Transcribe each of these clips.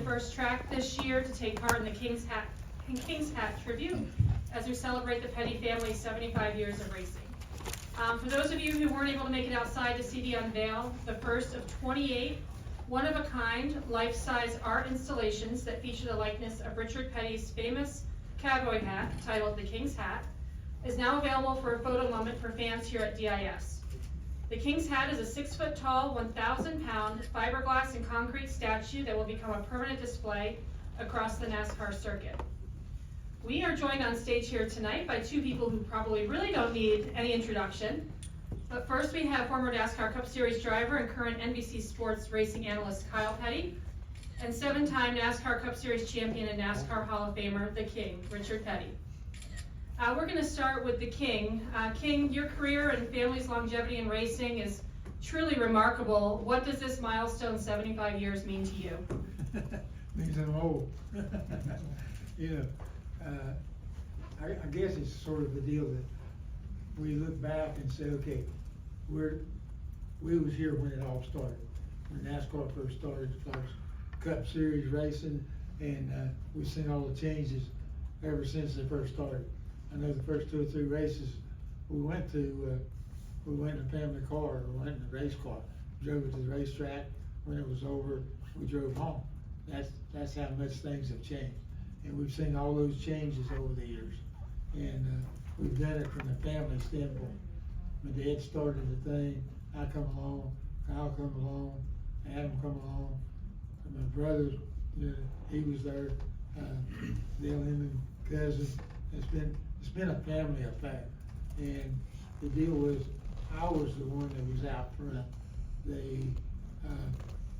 first track this year to take part in the King's Hat tribute as we celebrate the Petty family's 75 years of racing. For those of you who weren't able to make it outside to see the Unveil, the first of 28 one-of-a-kind, life-size art installations that feature the likeness of Richard Petty's famous cowboy hat, titled The King's Hat, is now available for a photo moment for fans here at DIS. The King's Hat is a 6-foot-tall, 1,000-pound fiberglass and concrete statue that will become a permanent display across the NASCAR circuit. We are joined on stage here tonight by two people who probably really don't need any introduction. But first we have former NASCAR Cup Series driver and current NBC Sports racing analyst Kyle Petty, and 7-time NASCAR Cup Series champion and NASCAR Hall of Famer, the King, Richard Petty. We're going to start with the King. King, your career and family's longevity in racing is truly remarkable. What does this milestone, 75 years, mean to you? Means I'm old. You know, I guess it's sort of the deal that we look back and say, okay, we was here when it all started, when NASCAR first started, the first Cup Series racing, and we've seen all the changes ever since they first started. I know the first 2 or 3 races we went in a family car, or went in a race car, drove it to the racetrack. When it was over, we drove home. That's how much things have changed, and we've seen all those changes over the years, and we've done it from a family standpoint. My dad started the thing, I come along, Kyle come along, Adam come along, and my brother, you know, he was there, him and cousin. It's been a family affair, and the deal was, I was the one that was out front.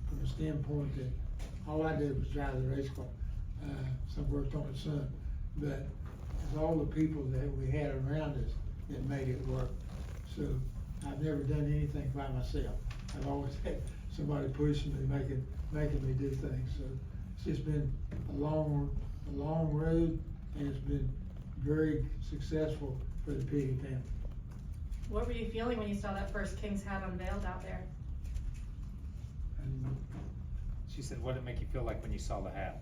From a standpoint that all I did was drive the race car. Some worked on the son, but it's all the people that we had around us that made it work. So I've never done anything by myself. I've always had somebody pushing me, making me do things. So it's just been a long road, and it's been very successful for the Petty family. What were you feeling when you saw that first King's Hat unveiled out there? She said, what did it make you feel like when you saw the hat?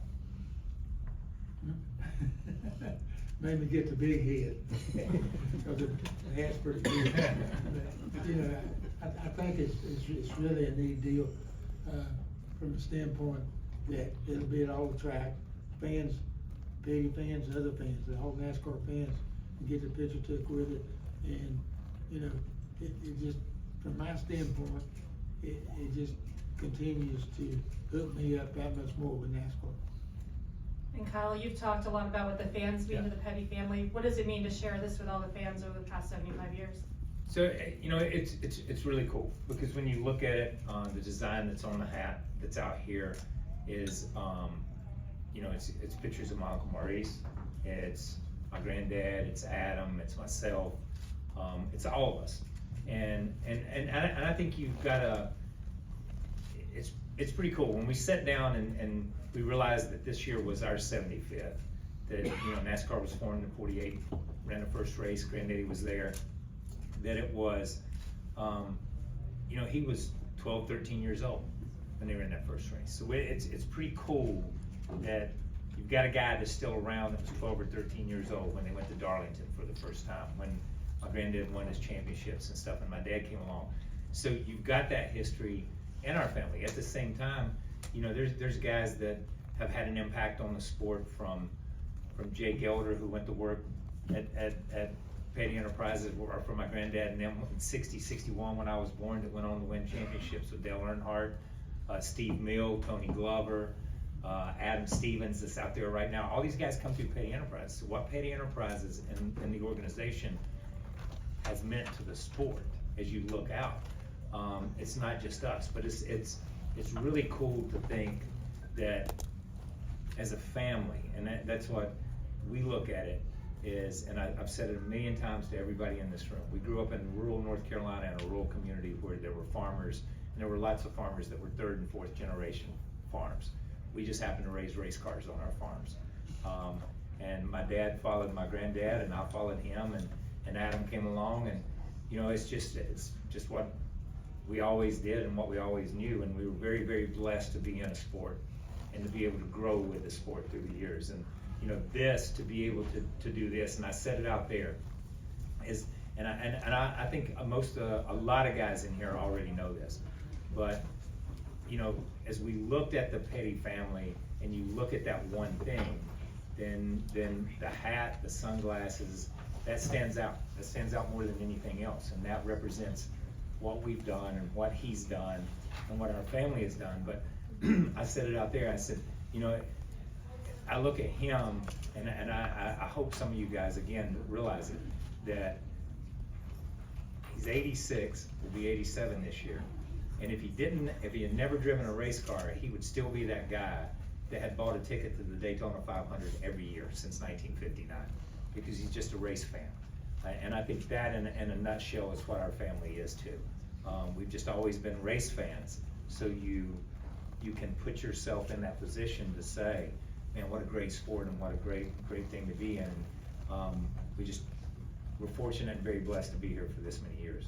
Made me get the big head, because the hat's pretty big. But, you know, I think it's really a neat deal from the standpoint that it'll be at all the track. Fans, Petty fans, other fans, the whole NASCAR fans can get their picture took with it. And, you know, it just, from my standpoint, it just continues to hook me up that much more with NASCAR. And Kyle, you've talked a lot about what the fans mean to the Petty family. What does it mean to share this with all the fans over the past 75 years? So, you know, it's really cool, because when you look at it, the design that's on the hat that's out here is, you know, it's pictures of my Uncle Maurice, it's my granddad, it's Adam, it's myself, it's all of us. And I think you've got it's pretty cool. When we sat down and we realized that this year was our 75th, that, you know, NASCAR was formed in '48, ran the first race, Granddaddy was there, that it was, you know, he was 12, 13 years old when they were in that first race. So it's pretty cool that you've got a guy that's still around that was 12 or 13 years old when they went to Darlington for the first time, when my granddad won his championships and stuff, and my dad came along. So you've got that history in our family. At the same time, you know, there's guys that have had an impact on the sport, from Jake Elder, who went to work at Petty Enterprises, or for my granddad, and then in '60, '61 when I was born, that went on to win championships with Dale Earnhardt, Steve Mill, Tony Glover, Adam Stevens that's out there right now. All these guys come through Petty Enterprises. So what Petty Enterprises and the organization has meant to the sport as you look out, it's not just us, but it's really cool to think that as a family, and that's what we look at it is, and I've said it a million times to everybody in this room. We grew up in rural North Carolina, in a rural community where there were farmers, and there were lots of farmers that were 3rd and 4th generation farms. We just happened to raise race cars on our farms. And my dad followed my granddad, and I followed him, and Adam came along, and you know, it's just what we always did and what we always knew, and we were very, very blessed to be in a sport and to be able to grow with the sport through the years. And, you know, this, to be able to do this, and I said it out there, is, and I think a lot of guys in here already know this, but, you know, as we looked at the Petty family, and you look at that one thing, then the hat, the sunglasses, that stands out. That stands out more than anything else, and that represents what we've done and what he's done and what our family has done. But I said it out there, I said, you know, I look at him, and I hope some of you guys, again, realize it, that he's 86, will be 87 this year. And if he had never driven a race car, he would still be that guy that had bought a ticket to the Daytona 500 every year since 1959, because he's just a race fan. And I think that in a nutshell is what our family is too. We've just always been race fans, so you can put yourself in that position to say, man, what a great sport and what a great thing to be in. We're fortunate and very blessed to be here for this many years.